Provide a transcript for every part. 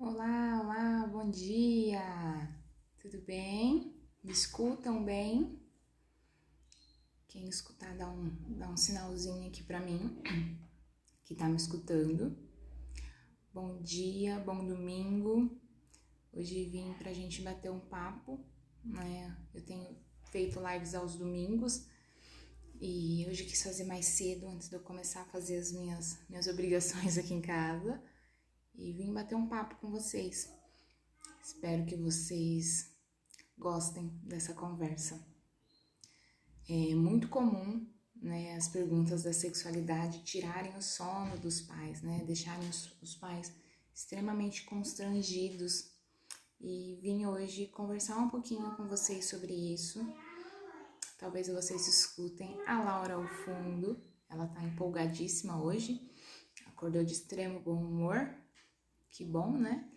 Olá, olá, bom dia! Tudo bem? Me escutam bem? Quem escutar dá um sinalzinho aqui pra mim, que tá me escutando. Bom dia, bom domingo. Hoje vim pra gente bater um papo, né? Eu tenho feito lives aos domingos e hoje quis fazer mais cedo antes de eu começar a fazer as minhas obrigações aqui em casa e vim bater um papo com vocês. Espero que vocês gostem dessa conversa. É muito comum, né, as perguntas da sexualidade tirarem o sono dos pais, né, deixarem os pais extremamente constrangidos. E vim hoje conversar um pouquinho com vocês sobre isso. Talvez vocês escutem a Laura ao fundo, ela tá empolgadíssima hoje, acordou de extremo bom humor, que bom, né?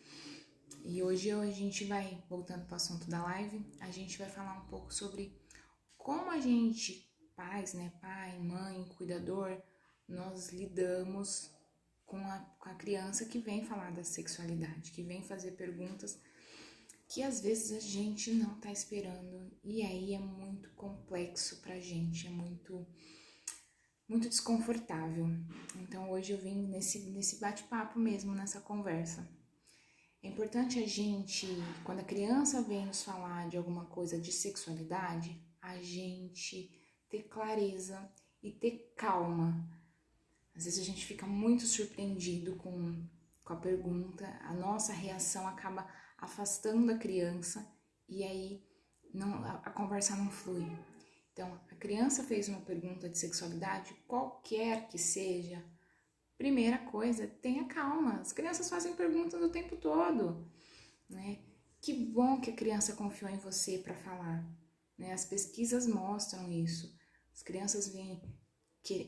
E hoje a gente vai, voltando para o assunto da live, a gente vai falar um pouco sobre como a gente, pais, né, pai, mãe, cuidador, nós lidamos com a criança que vem falar da sexualidade, que vem fazer perguntas que às vezes a gente não tá esperando, e aí é muito complexo pra gente, é muito desconfortável. Então hoje eu vim nesse bate-papo mesmo, nessa conversa. É importante a gente, quando a criança vem nos falar de alguma coisa de sexualidade, a gente ter clareza e ter calma. Às vezes a gente fica muito surpreendido com a pergunta, a nossa reação acaba afastando a criança e aí a conversa não flui. Então, a criança fez uma pergunta de sexualidade, qualquer que seja. Primeira coisa, tenha calma. As crianças fazem perguntas o tempo todo, né? Que bom que a criança confiou em você para falar, né? As pesquisas mostram isso. As crianças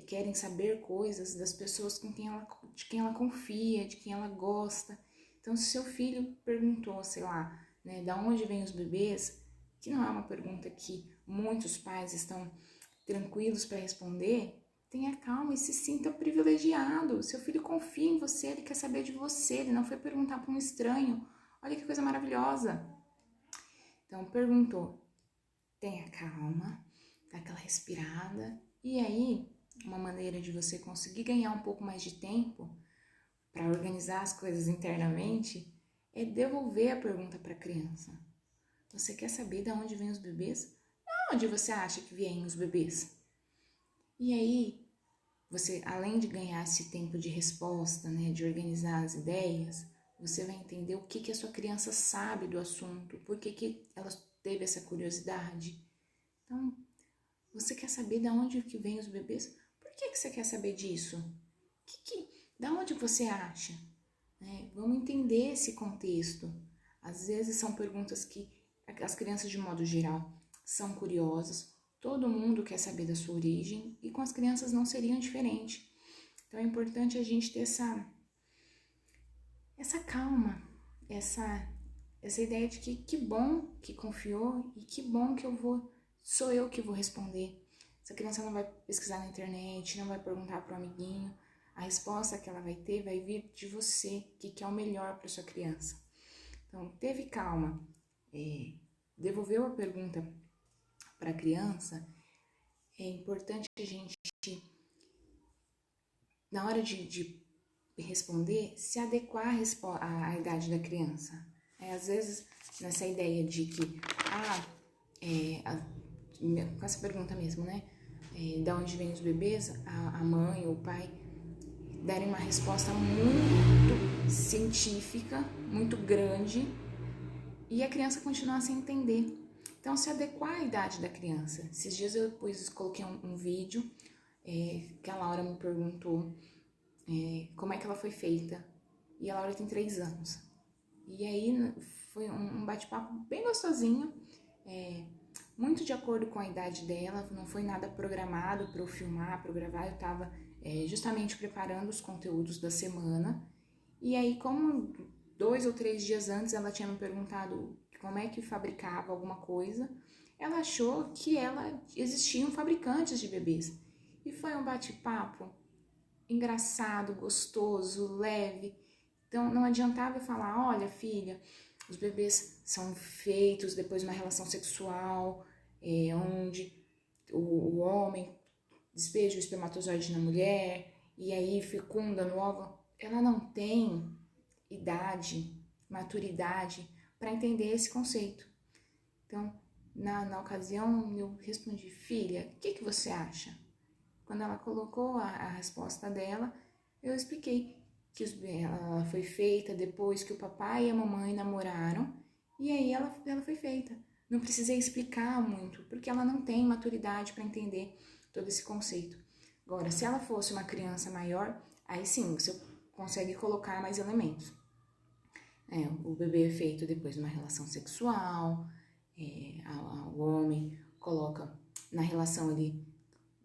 querem saber coisas das pessoas de quem ela confia, de quem ela gosta. Então, se seu filho perguntou, sei lá, né, da onde vêm os bebês, que não é uma pergunta que muitos pais estão tranquilos para responder, tenha calma e se sinta privilegiado. Seu filho confia em você, ele quer saber de você, ele não foi perguntar para um estranho. Olha que coisa maravilhosa. Então, perguntou, tenha calma, dá aquela respirada. E aí, uma maneira de você conseguir ganhar um pouco mais de tempo para organizar as coisas internamente é devolver a pergunta para a criança. Você quer saber de onde vêm os bebês? Onde você acha que vêm os bebês? E aí, você, além de ganhar esse tempo de resposta, né, de organizar as ideias, você vai entender o que a sua criança sabe do assunto, por que ela teve essa curiosidade. Então, você quer saber de onde que vêm os bebês? Por que você quer saber disso? Da onde você acha? Né? Vamos entender esse contexto. Às vezes são perguntas que as crianças, de modo geral, são curiosas. Todo mundo quer saber da sua origem e com as crianças não seria diferente. Então é importante a gente ter essa calma, essa ideia de que bom que confiou e que bom que sou eu que vou responder. Essa criança não vai pesquisar na internet, não vai perguntar para o amiguinho. A resposta que ela vai ter vai vir de você, que é o melhor para sua criança. Então, teve calma, devolveu a pergunta para a criança. É importante a gente, na hora de responder, se adequar à idade da criança. Às vezes, nessa ideia de que, com essa pergunta mesmo, né? Da onde vêm os bebês, a mãe ou o pai darem uma resposta muito científica, muito grande, e a criança continuar sem entender. Então, se adequar à idade da criança. Esses dias eu depois coloquei um vídeo que a Laura me perguntou como é que ela foi feita. E a Laura tem 3 anos. E aí foi um bate-papo bem gostosinho, muito de acordo com a idade dela, não foi nada programado para eu filmar, para eu gravar, eu estava justamente preparando os conteúdos da semana. E aí, como 2 ou 3 dias antes ela tinha me perguntado como é que fabricava alguma coisa, ela achou que existiam fabricantes de bebês. E foi um bate-papo engraçado, gostoso, leve. Então, não adiantava eu falar, olha, filha, os bebês são feitos depois de uma relação sexual, onde o homem despeja o espermatozoide na mulher e aí fecunda no óvulo. Ela não tem idade, maturidade para entender esse conceito. Então, na ocasião, eu respondi, filha, o que você acha? Quando ela colocou a resposta dela, eu expliquei que ela foi feita depois que o papai e a mamãe namoraram, e aí ela foi feita. Não precisei explicar muito, porque ela não tem maturidade para entender todo esse conceito. Agora, se ela fosse uma criança maior, aí sim, você consegue colocar mais elementos. O bebê é feito depois de uma relação sexual, o homem coloca na relação, ele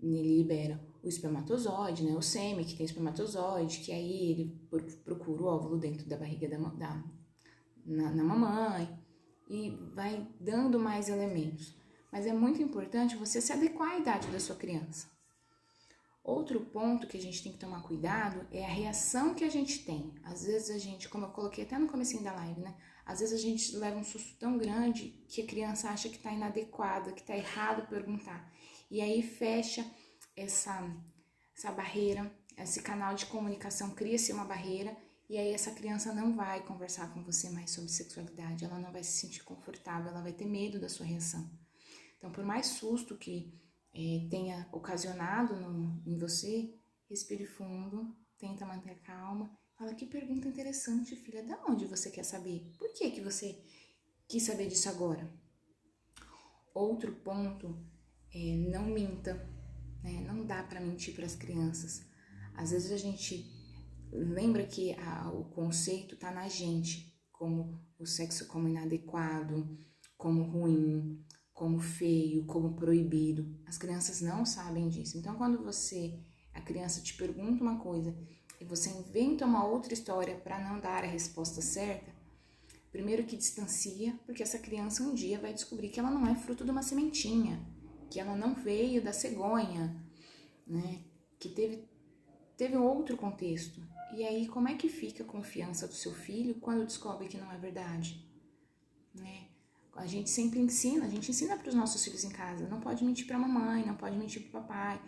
libera o espermatozoide, né, o sêmen que tem espermatozoide, que aí ele procura o óvulo dentro da barriga na mamãe e vai dando mais elementos. Mas é muito importante você se adequar à idade da sua criança. Outro ponto que a gente tem que tomar cuidado é a reação que a gente tem. Às vezes a gente, como eu coloquei até no comecinho da live, né? Às vezes a gente leva um susto tão grande que a criança acha que está inadequada, que está errado perguntar. E aí fecha essa barreira, esse canal de comunicação, cria-se uma barreira e aí essa criança não vai conversar com você mais sobre sexualidade, ela não vai se sentir confortável, ela vai ter medo da sua reação. Então, por mais susto que tenha ocasionado em você, respire fundo, tenta manter a calma. Fala, que pergunta interessante, filha, de onde você quer saber? Por que você quis saber disso agora? Outro ponto é não minta, né? Não dá para mentir para as crianças. Às vezes a gente lembra que o conceito está na gente, como o sexo como inadequado, como ruim, como feio, como proibido. As crianças não sabem disso. Então, quando a criança te pergunta uma coisa e você inventa uma outra história para não dar a resposta certa, primeiro que distancia, porque essa criança um dia vai descobrir que ela não é fruto de uma sementinha, que ela não veio da cegonha, né? Que teve um outro contexto. E aí, como é que fica a confiança do seu filho quando descobre que não é verdade? Né? A gente sempre ensina, para os nossos filhos em casa, não pode mentir para a mamãe, não pode mentir para o papai,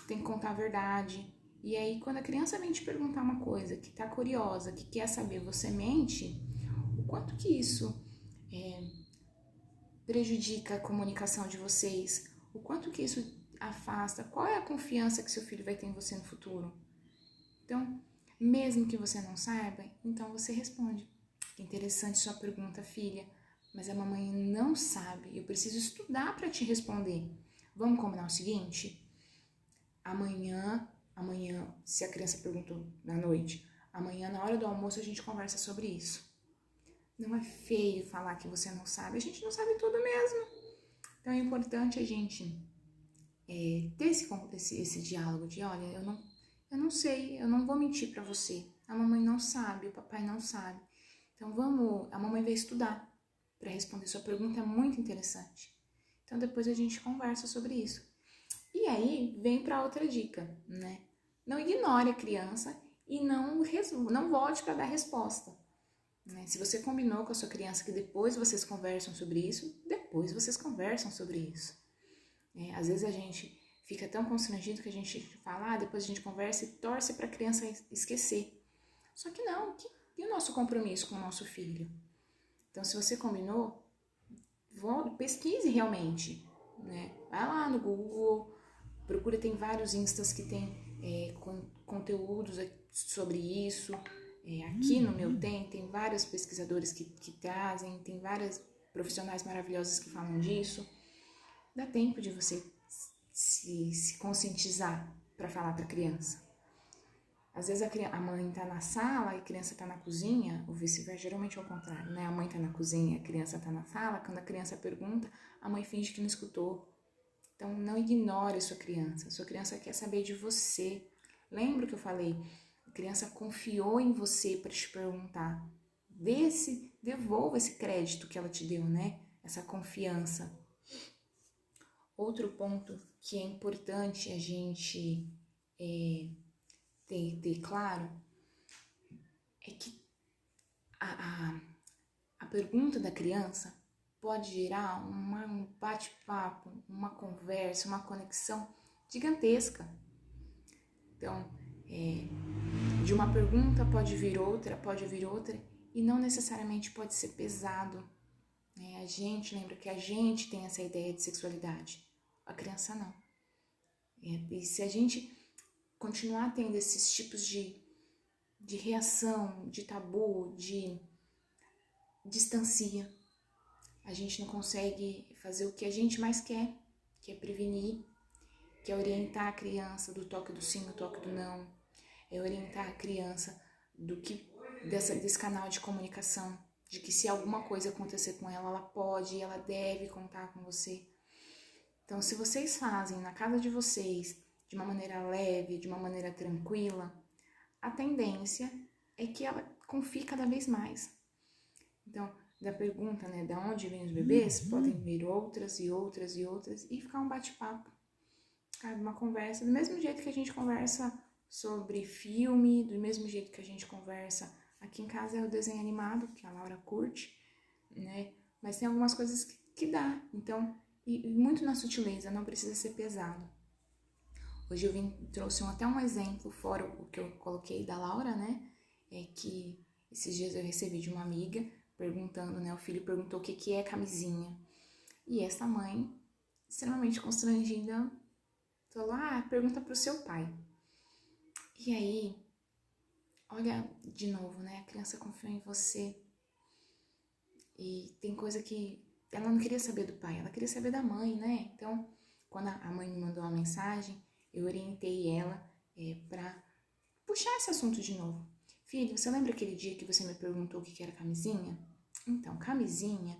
tem que contar a verdade. E aí, quando a criança vem te perguntar uma coisa, que está curiosa, que quer saber, você mente, o quanto que isso prejudica a comunicação de vocês, o quanto que isso afasta, qual é a confiança que seu filho vai ter em você no futuro? Então, mesmo que você não saiba, então você responde. Interessante sua pergunta, filha, mas a mamãe não sabe, eu preciso estudar para te responder. Vamos combinar o seguinte? Amanhã, se a criança perguntou na noite, amanhã na hora do almoço a gente conversa sobre isso. Não é feio falar que você não sabe, a gente não sabe tudo mesmo. Então é importante a gente ter esse diálogo de, olha, eu não sei, eu não vou mentir para você. A mamãe não sabe, o papai não sabe. Então a mamãe vai estudar para responder sua pergunta, é muito interessante. Então depois a gente conversa sobre isso. E aí vem para outra dica, né? Não ignore a criança e não volte para dar resposta. Né? Se você combinou com a sua criança que depois vocês conversam sobre isso, depois vocês conversam sobre isso. Às vezes a gente fica tão constrangido que a gente fala, depois a gente conversa e torce para a criança esquecer. Só que não, e o nosso compromisso com o nosso filho? Então, se você combinou, pesquise realmente, né? Vai lá no Google, procura, tem vários instas que tem conteúdos sobre isso. Aqui no meu tem vários pesquisadores que trazem, tem várias profissionais maravilhosas que falam disso. Dá tempo de você se conscientizar para falar para a criança. Às vezes a mãe está na sala e a criança está na cozinha, ou vice-versa, geralmente é o contrário, né? A mãe está na cozinha, a criança está na sala, quando a criança pergunta, a mãe finge que não escutou. Então, não ignore a sua criança quer saber de você. Lembra que eu falei? A criança confiou em você para te perguntar. Devolva esse crédito que ela te deu, né? Essa confiança. Outro ponto que é importante a gente ter claro é que pergunta da criança pode gerar um bate-papo, uma conversa, uma conexão gigantesca. Então, de uma pergunta pode vir outra, e não necessariamente pode ser pesado. A gente lembra que a gente tem essa ideia de sexualidade, a criança não. E se a gente continuar tendo esses tipos de reação, de tabu, de distancia, a gente não consegue fazer o que a gente mais quer, que é prevenir, que é orientar a criança do toque do sim, do toque do não, é orientar a criança desse canal de comunicação, de que se alguma coisa acontecer com ela, ela pode e ela deve contar com você. Então, se vocês fazem na casa de vocês de uma maneira leve, de uma maneira tranquila, a tendência é que ela confie cada vez mais. Então, da pergunta, né, de onde vêm os bebês, podem vir outras e outras e outras, e ficar um bate-papo, sabe, uma conversa, do mesmo jeito que a gente conversa sobre filme, do mesmo jeito que a gente conversa aqui em casa é o desenho animado, que a Laura curte, né, mas tem algumas coisas que dá, então, e muito na sutileza, não precisa ser pesado. Hoje eu trouxe até um exemplo, fora o que eu coloquei da Laura, né, que esses dias eu recebi de uma amiga, perguntando, né, o filho perguntou o que é camisinha, e essa mãe, extremamente constrangida, falou, pergunta pro seu pai. E aí, olha de novo, né, a criança confiou em você, e tem coisa que ela não queria saber do pai, ela queria saber da mãe, né, então, quando a mãe me mandou uma mensagem, eu orientei ela para puxar esse assunto de novo. Filho, você lembra aquele dia que você me perguntou o que era camisinha? Então, camisinha,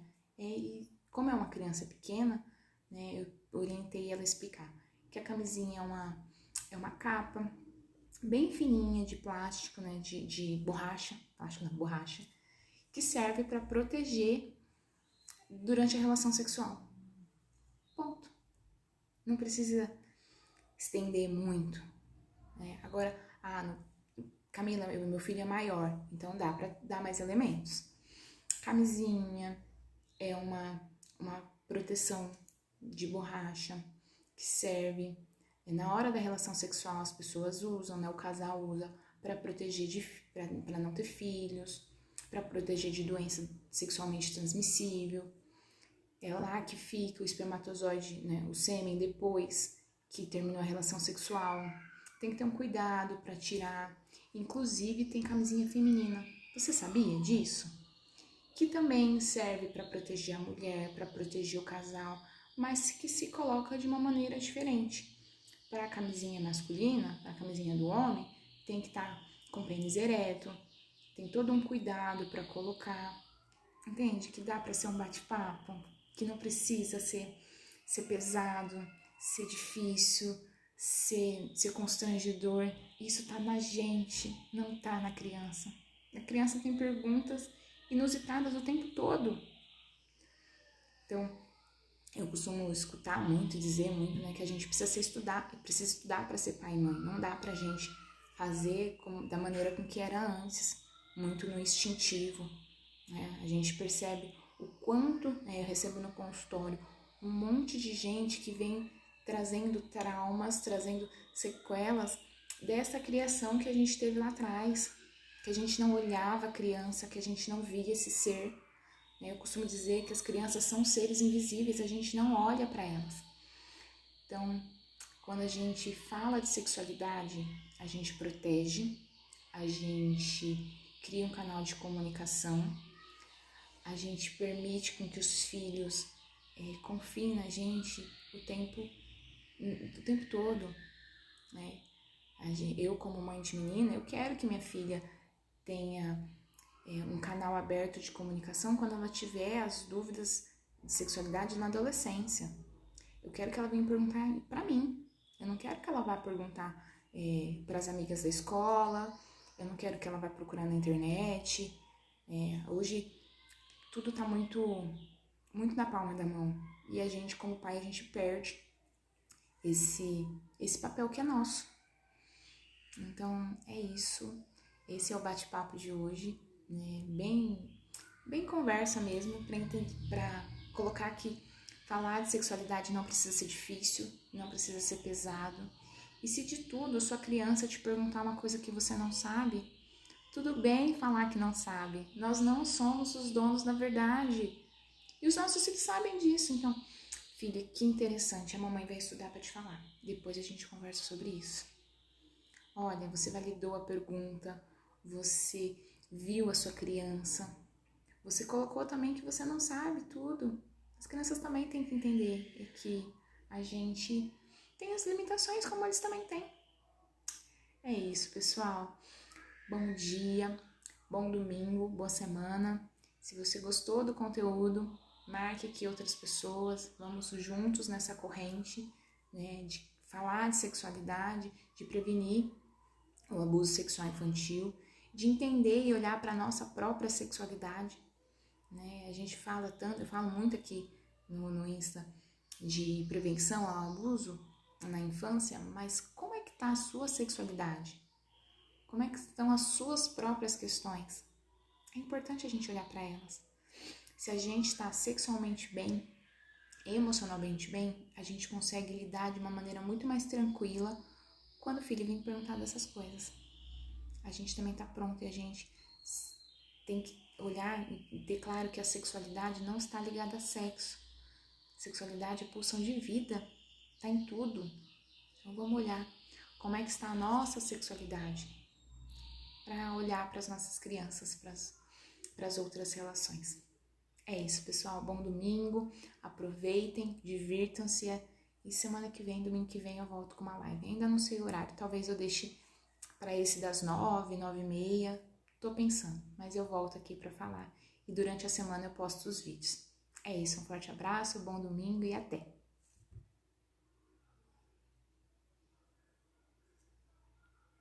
como é uma criança pequena, né, eu orientei ela a explicar que a camisinha é uma capa bem fininha de plástico, né, de borracha, plástico não, borracha, que serve para proteger durante a relação sexual. Ponto. Não precisa estender muito. Né? Agora, Camila, meu filho é maior, então dá para dar mais elementos. Camisinha é uma proteção de borracha que serve na hora da relação sexual, as pessoas usam, né? O casal usa para proteger para não ter filhos, para proteger de doença sexualmente transmissível. É lá que fica o espermatozoide, né? O sêmen depois que terminou a relação sexual. Tem que ter um cuidado para tirar. Inclusive tem camisinha feminina. Você sabia disso? Que também serve para proteger a mulher, para proteger o casal, mas que se coloca de uma maneira diferente. Para a camisinha masculina, para a camisinha do homem, tem que estar com pênis ereto, tem todo um cuidado para colocar. Entende? Que dá para ser um bate-papo, que não precisa ser pesado, ser difícil, ser constrangedor. Isso tá na gente, não tá na criança. A criança tem perguntas inusitadas o tempo todo. Então, eu costumo escutar muito, dizer muito, né, que a gente precisa estudar para ser pai e mãe. Não dá pra gente fazer da maneira com que era antes, muito no instintivo. Né? A gente percebe o quanto, né, eu recebo no consultório um monte de gente que vem trazendo traumas, trazendo sequelas dessa criação que a gente teve lá atrás, que a gente não olhava a criança, que a gente não via esse ser. Eu costumo dizer que as crianças são seres invisíveis, a gente não olha para elas. Então, quando a gente fala de sexualidade, a gente protege, a gente cria um canal de comunicação, a gente permite com que os filhos confiem na gente o tempo todo. Né? Eu, como mãe de menina, eu quero que minha filha tenha um canal aberto de comunicação quando ela tiver as dúvidas de sexualidade na adolescência. Eu quero que ela venha perguntar para mim. Eu não quero que ela vá perguntar para as amigas da escola. Eu não quero que ela vá procurar na internet. Hoje tudo está muito na palma da mão. E a gente, como pai, a gente perde esse papel que é nosso. Então, é isso. Esse é o bate-papo de hoje, né? Bem bem conversa mesmo, para colocar que falar de sexualidade não precisa ser difícil, não precisa ser pesado. E se de tudo sua criança te perguntar uma coisa que você não sabe, tudo bem falar que não sabe. Nós não somos os donos da verdade. E os nossos filhos sabem disso. Então, filha, que interessante, a mamãe vai estudar para te falar. Depois a gente conversa sobre isso. Olha, você validou a pergunta, você viu a sua criança, você colocou também que você não sabe tudo. As crianças também têm que entender que a gente tem as limitações como eles também têm. É isso, pessoal. Bom dia, bom domingo, boa semana. Se você gostou do conteúdo, marque aqui outras pessoas. Vamos juntos nessa corrente, né, de falar de sexualidade, de prevenir o abuso sexual infantil, de entender e olhar para a nossa própria sexualidade. Né? A gente fala tanto, eu falo muito aqui no Insta de prevenção ao abuso na infância, mas como é que está a sua sexualidade? Como é que estão as suas próprias questões? É importante a gente olhar para elas. Se a gente está sexualmente bem, emocionalmente bem, a gente consegue lidar de uma maneira muito mais tranquila quando o filho vem perguntar dessas coisas. A gente também está pronto e a gente tem que olhar e ter claro que a sexualidade não está ligada a sexo. Sexualidade é pulsão de vida, está em tudo. Então vamos olhar como é que está a nossa sexualidade para olhar para as nossas crianças, para as outras relações. É isso, pessoal. Bom domingo, aproveitem, divirtam-se e semana que vem, domingo que vem, eu volto com uma live. Ainda não sei o horário, talvez eu deixe para esse das 9, 9h30, tô pensando, mas eu volto aqui para falar e durante a semana eu posto os vídeos. É isso, um forte abraço, bom domingo e até!